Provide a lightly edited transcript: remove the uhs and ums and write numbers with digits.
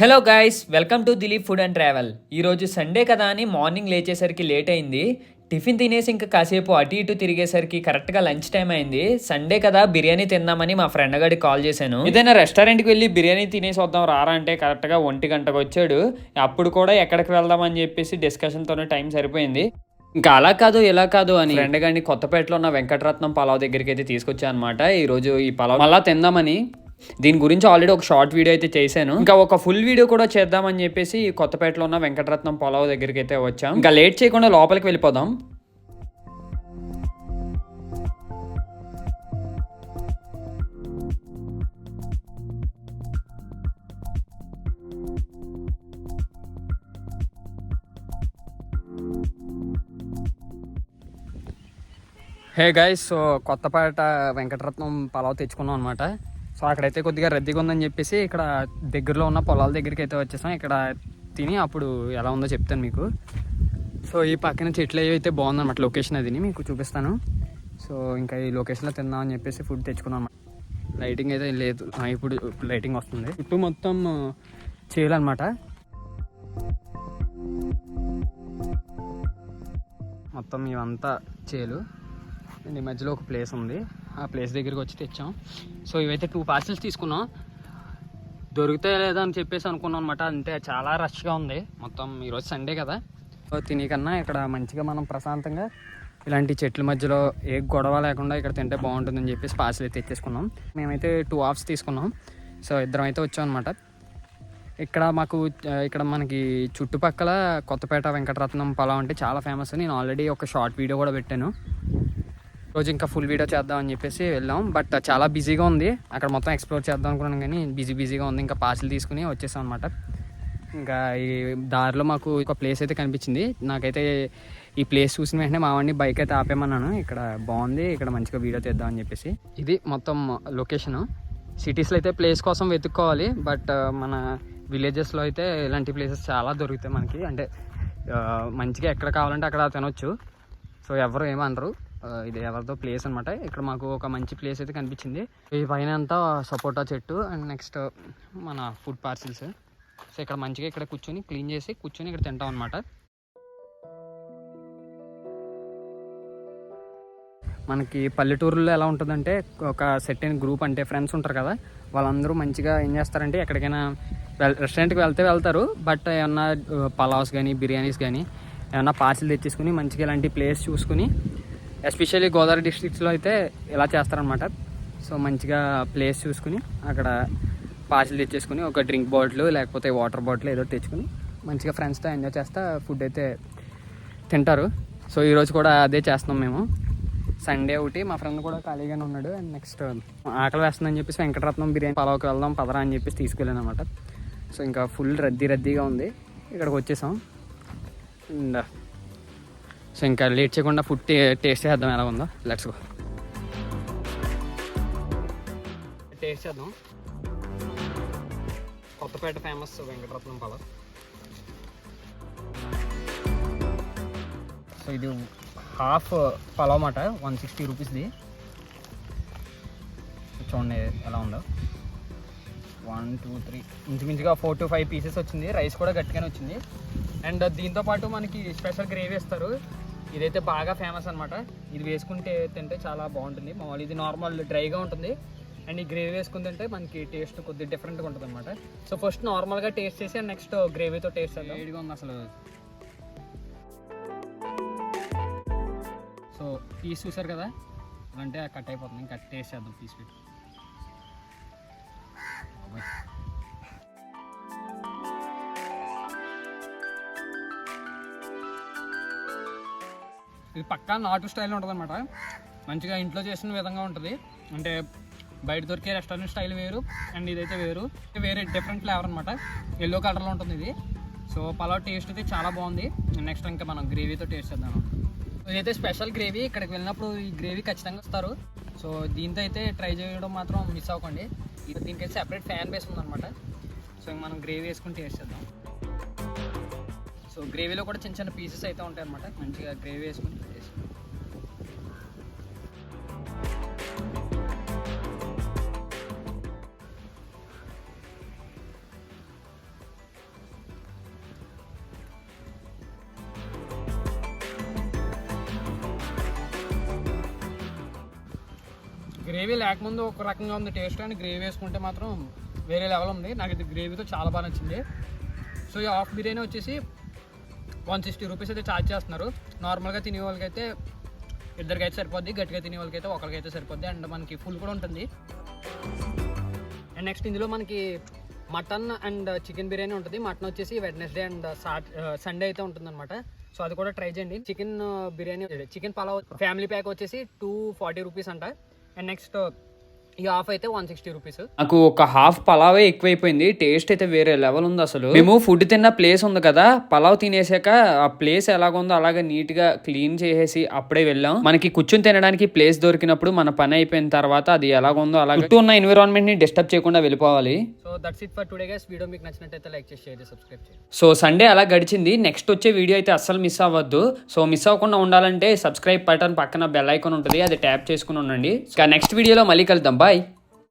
Hello guys, welcome to Dilip food and travel. ఈరోజు Sunday కదా అని మార్నింగ్ లేచేసరికి లేట్ అయింది. టిఫిన్ తినేసి ఇంకా కాసేపు అటు ఇటు తిరిగేసరికి కరెక్ట్గా లంచ్ టైం అయింది. సండే కదా బిర్యానీ తిందామని మా ఫ్రెండ్ గడికి కాల్ చేశాను. ఏదైనా రెస్టారెంట్కి వెళ్ళి బిర్యానీ తినేసి వద్దాం రారా అంటే కరెక్ట్గా 1 గంటకు వచ్చాడు. అప్పుడు కూడా ఎక్కడికి వెళ్దామని చెప్పేసి డిస్కషన్తోనే టైం సరిపోయింది. ఇంకా అలా కాదు ఇలా కాదు అని ఫ్రెండ్ గారిని కొత్తపేటలో ఉన్న వెంకటరత్నం పలావ్ దగ్గరికి అయితే తీసుకొచ్చా అనమాట. ఈరోజు ఈ పలావ్ మళ్ళా తిందామని దీని గురించి ఆల్రెడీ ఒక షార్ట్ వీడియో అయితే చేశాను. ఇంకా ఒక ఫుల్ వీడియో కూడా చేద్దామని చెప్పేసి కొత్తపేటలో ఉన్న వెంకటరత్నం పలావ్ దగ్గరికి అయితే వచ్చాం. ఇంకా లేట్ చేయకుండా లోపలికి వెళ్ళిపోదాం. Hey guys, so Kothapeta Venkataratnam pulao తెచ్చుకున్నాం అనమాట. సో అక్కడైతే కొద్దిగా రద్దీగా ఉందని చెప్పేసి ఇక్కడ దగ్గరలో ఉన్న పొలాల దగ్గరికి అయితే వచ్చేసాం. ఇక్కడ తిని అప్పుడు ఎలా ఉందో చెప్తాను మీకు. సో ఈ పక్కన చెట్లు అయితే బాగుందన్నమాట. లొకేషన్ అది మీకు చూపిస్తాను. సో ఇంకా ఈ లొకేషన్లో తిందాం అని చెప్పేసి ఫుడ్ తెచ్చుకున్నాం. లైటింగ్ అయితే లేదు, ఇప్పుడు లైటింగ్ వస్తుంది. చుట్టూ మొత్తం చేయాలన్నమాట. మొత్తం ఇవంతా చేలు అండ్ ఈ మధ్యలో ఒక ప్లేస్ ఉంది. ఆ ప్లేస్ దగ్గరికి వచ్చి తెచ్చాం. సో ఇవైతే 2 పార్సిల్స్ తీసుకున్నాం. దొరుకుతాయి లేదా అని చెప్పేసి అనుకున్నాం అనమాట. అంటే చాలా రష్గా ఉంది మొత్తం. ఈరోజు సండే కదా, తినేకన్నా ఇక్కడ మంచిగా మనం ప్రశాంతంగా ఇలాంటి చెట్ల మధ్యలో ఏ గొడవ లేకుండా ఇక్కడ తింటే బాగుంటుందని చెప్పేసి పార్సిల్ అయితే తెచ్చేసుకున్నాం. మేమైతే 2 హాఫ్స్ తీసుకున్నాం. సో ఇద్దరం అయితే వచ్చాం అనమాట. ఇక్కడ మనకి చుట్టుపక్కల కొత్తపేట వెంకటరత్నం పలావ్ అంటే చాలా ఫేమస్. నేను ఆల్రెడీ ఒక షార్ట్ వీడియో కూడా పెట్టాను. రోజు ఇంకా ఫుల్ వీడియో చేద్దామని చెప్పేసి వెళ్ళాం. బట్ చాలా బిజీగా ఉంది. అక్కడ మొత్తం ఎక్స్ప్లోర్ చేద్దాం అనుకున్నాను కానీ బిజీగా ఉంది. ఇంకా పార్సిల్ తీసుకుని వచ్చేసాం అనమాట. ఇంకా ఈ దారిలో మాకు ఒక ప్లేస్ అయితే కనిపించింది. నాకైతే ఈ ప్లేస్ చూసిన వెంటనే మా వాడిని బైక్ అయితే ఆపేమన్నాను. ఇక్కడ బాగుంది, ఇక్కడ మంచిగా వీడియో తీద్దామని చెప్పేసి. ఇది మొత్తం లొకేషన్. సిటీస్లో అయితే ప్లేస్ కోసం వెతుక్కోవాలి. బట్ మన విలేజెస్లో అయితే ఇలాంటి ప్లేసెస్ చాలా దొరుకుతాయి మనకి. అంటే మంచిగా ఎక్కడ కావాలంటే అక్కడ తినొచ్చు. సో ఎవరు ఏమనరు. ఇది ఎవరిదో ప్లేస్ అనమాట. ఇక్కడ మాకు ఒక మంచి ప్లేస్ అయితే కనిపించింది. ఈ పైన అంతా సపోటా చెట్టు అండ్ నెక్స్ట్ మన ఫుడ్ పార్సిల్స్. సో ఇక్కడ మంచిగా ఇక్కడ కూర్చొని క్లీన్ చేసి కూర్చొని ఇక్కడ తింటాం అనమాట. మనకి పల్లెటూరులో ఎలా ఉంటుందంటే ఒక సెట్ అయిన గ్రూప్, అంటే ఫ్రెండ్స్ ఉంటారు కదా, వాళ్ళందరూ మంచిగా ఏం చేస్తారంటే ఎక్కడికైనా రెస్టారెంట్కి వెళ్తారు. బట్ ఏమన్నా పలావ్స్ కానీ బిర్యానీస్ కానీ ఏమన్నా పార్సిల్ తెచ్చేసుకుని మంచిగా ఇలాంటి ప్లేస్ చూసుకుని, ఎస్పెషల్లీ గోదావరి డిస్ట్రిక్ట్స్లో అయితే ఇలా చేస్తారనమాట. సో మంచిగా ప్లేస్ చూసుకుని అక్కడ పార్సిల్ తెచ్చేసుకుని ఒక డ్రింక్ బాటిల్ లేకపోతే వాటర్ బాటిల్ ఏదో తెచ్చుకుని మంచిగా ఫ్రెండ్స్తో ఎంజాయ్ చేస్తా ఫుడ్ అయితే తింటారు. సో ఈరోజు కూడా అదే చేస్తున్నాం మేము. సండే ఒకటి మా ఫ్రెండ్ కూడా ఖాళీగానే ఉన్నాడు. అండ్ నెక్స్ట్ ఆకలి వేస్తుందని చెప్పేసి వెంకటరత్నం బిర్యానీ పలావ్కి వెళ్దాం పదరా అని చెప్పేసి తీసుకెళ్ళాను అనమాట. సో ఇంకా ఫుల్ రద్దీగా ఉంది. ఇక్కడికి వచ్చేసాం. అండ్ సో ఇంకా లేట్ చేయకుండా ఫుడ్ టేస్ట్ చేద్దాం ఎలా ఉందో. Let's go. టేస్ట్ చేద్దాం. కొత్తపేట ఫేమస్ వెంకటరత్నం పలావ్. సో ఇది హాఫ్ పలావ్ మాట, 160 రూపీస్ది. చూడండి ఎలా ఉందో. 1 2 3 ఇంచుమించుగా 4 to 5 పీసెస్ వచ్చింది. రైస్ కూడా గట్టిగానే వచ్చింది. అండ్ దీంతోపాటు మనకి స్పెషల్ గ్రేవీ ఇస్తారు. ఇదైతే బాగా ఫేమస్ అనమాట. ఇది వేసుకుంటే తింటే చాలా బాగుంటుంది. మామూలు ఇది నార్మల్ డ్రైగా ఉంటుంది. అండ్ ఈ గ్రేవీ వేసుకుని తింటే మనకి టేస్ట్ కొద్దిగా డిఫరెంట్గా ఉంటుంది అనమాట. సో ఫస్ట్ నార్మల్గా టేస్ట్ చేసి నెక్స్ట్ గ్రేవీతో టేస్ట్ చేద్దాం. వేడిగా ఉంది అసలు. సో పీస్ చూసారు కదా, అంటే కట్ అయిపోతుంది. ఇంకా టేస్ట్ చేద్దాం పీస్ పెట్టి. ఇది పక్కా నాటు స్టైల్లో ఉంటుంది అనమాట. మంచిగా ఇంట్లో చేసిన విధంగా ఉంటుంది. అంటే బయట దొరికే రెస్టారెంట్ స్టైల్ వేరు అండ్ ఇదైతే వేరే డిఫరెంట్ ఫ్లేవర్ అనమాట. ఎల్లో కలర్లో ఉంటుంది ఇది. సో పలావ్ టేస్ట్ అయితే చాలా బాగుంది. నెక్స్ట్ ఇంకా మనం గ్రేవీతో టేస్ట్ చేద్దాం. ఇదైతే స్పెషల్ గ్రేవీ. ఇక్కడికి వెళ్ళినప్పుడు ఈ గ్రేవీ ఖచ్చితంగా ఇస్తారు. సో దీంతో అయితే ట్రై చేయడం మాత్రం మిస్ అవ్వకండి. దీనికైతే సెపరేట్ ఫ్యాన్ బేస్ ఉందన్నమాట. సో ఇంక మనం గ్రేవీ వేసుకుని టేస్ట్ చేద్దాం. సో గ్రేవీలో కూడా చిన్న చిన్న పీసెస్ అయితే ఉంటాయి అనమాట. మంచిగా గ్రేవీ వేసుకుని టేస్ట్. గ్రేవీ లేకముందు ఒక రకంగా ఉంది టేస్ట్, కానీ గ్రేవీ వేసుకుంటే మాత్రం వేరే లెవెల్ ఉంది. నాకు ఇది గ్రేవీతో చాలా బాగా నచ్చింది. సో ఈ హాఫ్ బిర్యానీ వచ్చేసి 160 రూపీస్ అయితే ఛార్జ్ చేస్తున్నారు. నార్మల్గా తినే వాళ్ళకైతే ఇద్దరికైతే సరిపోద్ది, గట్టిగా తినే వాళ్ళకైతే ఒకరికైతే సరిపోద్ది. అండ్ మనకి ఫుల్ కూడా ఉంటుంది. అండ్ నెక్స్ట్ ఇందులో మనకి మటన్ అండ్ చికెన్ బిర్యానీ ఉంటుంది. మటన్ వచ్చేసి వెడ్నెస్డే అండ్ సండే అయితే ఉంటుంది అనమాట. సో అది కూడా ట్రై చేయండి. Chicken biryani, chicken pulao family pack వచ్చేసి 240 రూపీస్ అంట. అండ్ నెక్స్ట్ ఈ హాఫ్ అయితే 160 రూపీస్. నాకు ఒక హాఫ్ పలావే ఎక్కువైపోయింది. టేస్ట్ అయితే వేరే లెవెల్ ఉంది అసలు. మేము ఫుడ్ తిన్న ప్లేస్ ఉంది కదా, పలావ్ తినేసాక ఆ ప్లేస్ ఎలాగుందో అలాగే నీట్ గా క్లీన్ చేసేసి అప్పుడే వెళ్ళాం. మనకి కూర్చొని తినడానికి ప్లేస్ దొరికినప్పుడు మన పని అయిపోయిన తర్వాత అది ఎలాగుందో అలాగే చుట్టూ ఉన్న ఎన్విరాన్మెంట్ ని డిస్టర్బ్ చేయకుండా వెళ్ళిపోవాలి. So that's it for today guys. Video మీకు నచ్చినట్టయితే లైక్ చేసి షేర్ చేసి సబ్స్క్రైబ్ చేయండి. సో సండే అలా గడిచింది. నెక్స్ట్ వచ్చే వీడియో అయితే అస్సలు మిస్ అవ్వద్దు. సో మిస్ అవ్వకుండా ఉండాలంటే సబ్స్క్రైబ్ బటన్ పక్కన బెల్ ఐకాన్ ఉంటుంది, అది ట్యాప్ చేసుకుని ఉండండి. నెక్స్ట్ వీడియోలో మళ్ళీ కలుద్దాం. బాయ్.